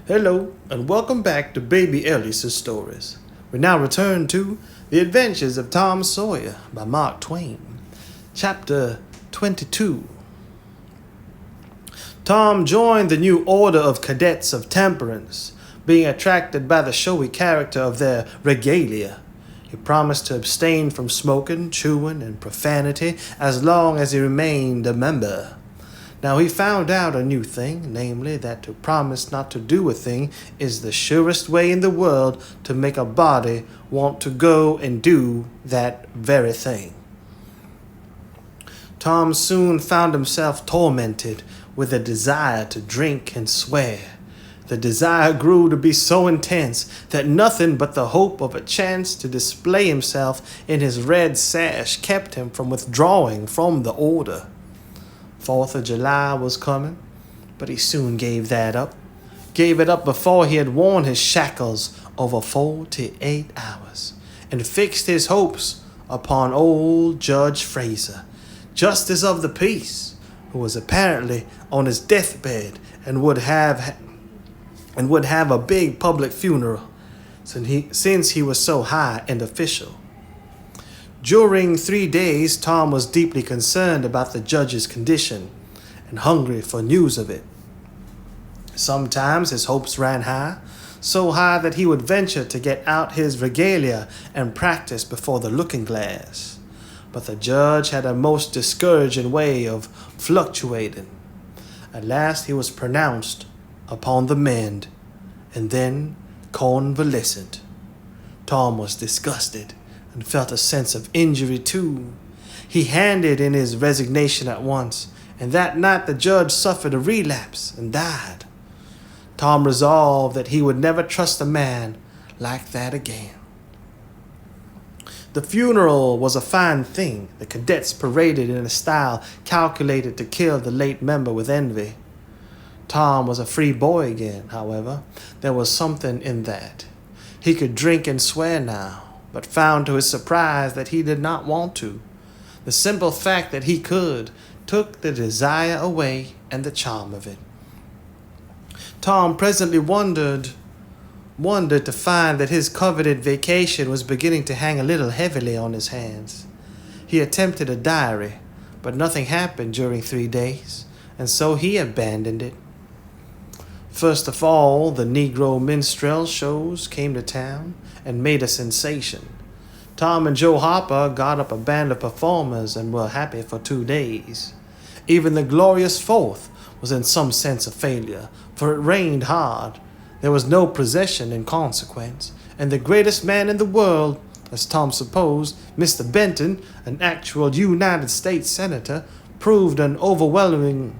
Hello, and welcome back to Baby Elias's Stories. We now return to The Adventures of Tom Sawyer by Mark Twain, Chapter 22. Tom joined the new order of cadets of temperance, being attracted by the showy character of their regalia. He promised to abstain from smoking, chewing, and profanity as long as he remained a member. Now he found out a new thing, namely that to promise not to do a thing is the surest way in the world to make a body want to go and do that very thing. Tom soon found himself tormented with a desire to drink and swear. The desire grew to be so intense that nothing but the hope of a chance to display himself in his red sash kept him from withdrawing from the order. 4th of July was coming, but he soon gave that up. Gave it up before he had worn his shackles over 48 hours, and fixed his hopes upon old Judge Fraser, Justice of the Peace, who was apparently on his deathbed and would have a big public funeral, since he was so high and official. During 3 days, Tom was deeply concerned about the judge's condition and hungry for news of it. Sometimes his hopes ran high, so high that he would venture to get out his regalia and practice before the looking-glass. But the judge had a most discouraging way of fluctuating. At last he was pronounced upon the mend, and then convalescent. Tom was disgusted and felt a sense of injury too. He handed in his resignation at once, and that night the judge suffered a relapse and died. Tom resolved that he would never trust a man like that again. The funeral was a fine thing. The cadets paraded in a style calculated to kill the late member with envy. Tom was a free boy again, however. There was something in that. He could drink and swear now, but found to his surprise that he did not want to. The simple fact that he could took the desire away and the charm of it. Tom presently wondered to find that his coveted vacation was beginning to hang a little heavily on his hands. He attempted a diary, but nothing happened during 3 days, and so he abandoned it. First of all, the Negro minstrel shows came to town and made a sensation. Tom and Joe Harper got up a band of performers and were happy for 2 days. Even the glorious 4th was in some sense a failure, for it rained hard. There was no procession in consequence, and the greatest man in the world, as Tom supposed, Mr. Benton, an actual United States Senator, proved an overwhelming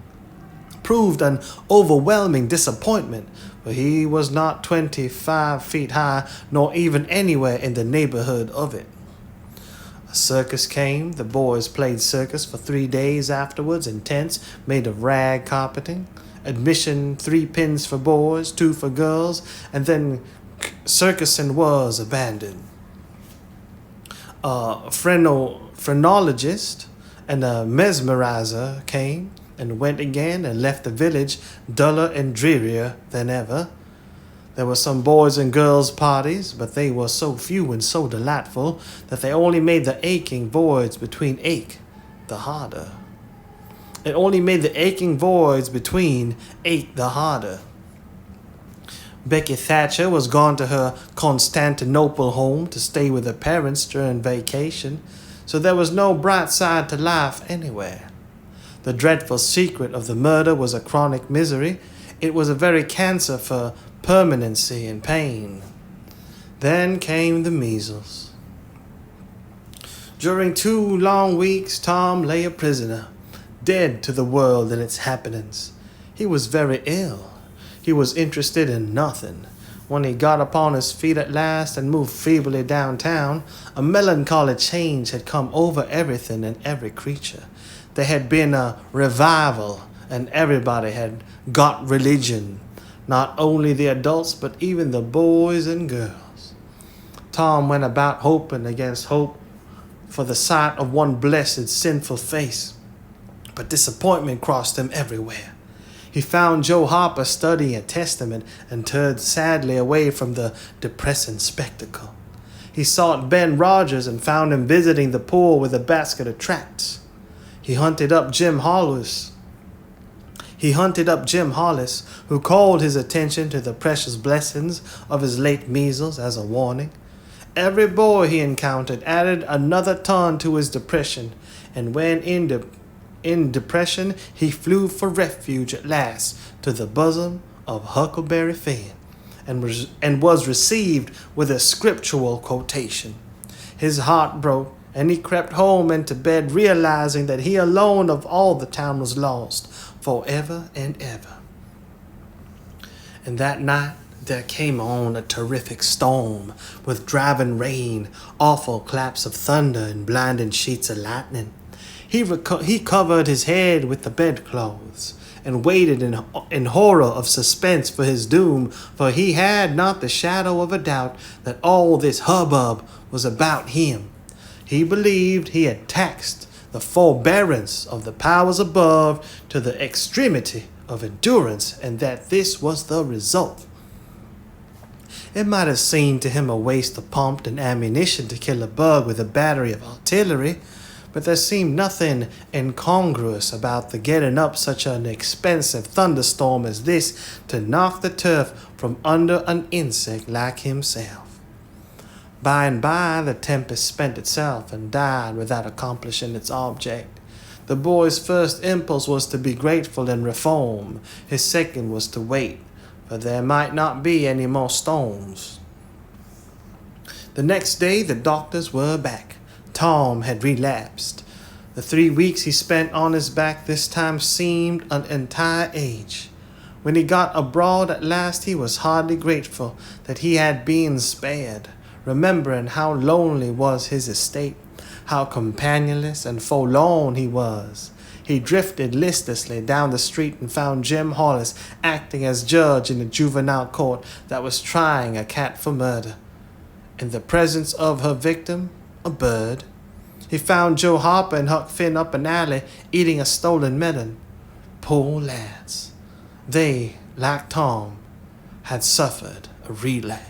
disappointment, for he was not 25 feet high, nor even anywhere in the neighborhood of it. A circus came. The boys played circus for 3 days afterwards in tents made of rag carpeting. Admission 3 pins for boys, 2 for girls, and then circusing was abandoned. A phrenologist and a mesmerizer came and went again and left the village duller and drearier than ever. There were some boys and girls' parties, but they were so few and so delightful that they only made the aching voids between ache the harder. It only made the aching voids between ache the harder. Becky Thatcher was gone to her Constantinople home to stay with her parents during vacation, so there was no bright side to life anywhere. The dreadful secret of the murder was a chronic misery. It was a very cancer for permanency and pain. Then came the measles. During 2 long weeks, Tom lay a prisoner, dead to the world and its happenings. He was very ill. He was interested in nothing. When he got upon his feet at last and moved feebly downtown, a melancholy change had come over everything and every creature. There had been a revival, and everybody had got religion. Not only the adults, but even the boys and girls. Tom went about hoping against hope for the sight of one blessed sinful face, but disappointment crossed him everywhere. He found Joe Harper studying a testament and turned sadly away from the depressing spectacle. He sought Ben Rogers and found him visiting the poor with a basket of tracts. He hunted up Jim Hollis, who called his attention to the precious blessings of his late measles as a warning. Every boy he encountered added another ton to his depression, and when in depression he flew for refuge at last to the bosom of Huckleberry Finn, and was received with a scriptural quotation. His heart broke, and he crept home and to bed, realizing that he alone of all the town was lost forever and ever. And that night there came on a terrific storm, with driving rain, awful claps of thunder, and blinding sheets of lightning. He covered his head with the bedclothes, and waited in horror of suspense for his doom, for he had not the shadow of a doubt that all this hubbub was about him. He believed he had taxed the forbearance of the powers above to the extremity of endurance, and that this was the result. It might have seemed to him a waste of pump and ammunition to kill a bug with a battery of artillery, but there seemed nothing incongruous about the getting up such an expensive thunderstorm as this to knock the turf from under an insect like himself. By and by the tempest spent itself and died without accomplishing its object. The boy's first impulse was to be grateful and reform. His second was to wait, for there might not be any more storms. The next day the doctors were back. Tom had relapsed. The 3 weeks he spent on his back this time seemed an entire age. When he got abroad at last, he was hardly grateful that he had been spared, remembering how lonely was his estate, how companionless and forlorn he was. He drifted listlessly down the street and found Jim Hollis acting as judge in a juvenile court that was trying a cat for murder. In the presence of her victim, a bird, he found Joe Harper and Huck Finn up an alley eating a stolen melon. Poor lads. They, like Tom, had suffered a relapse.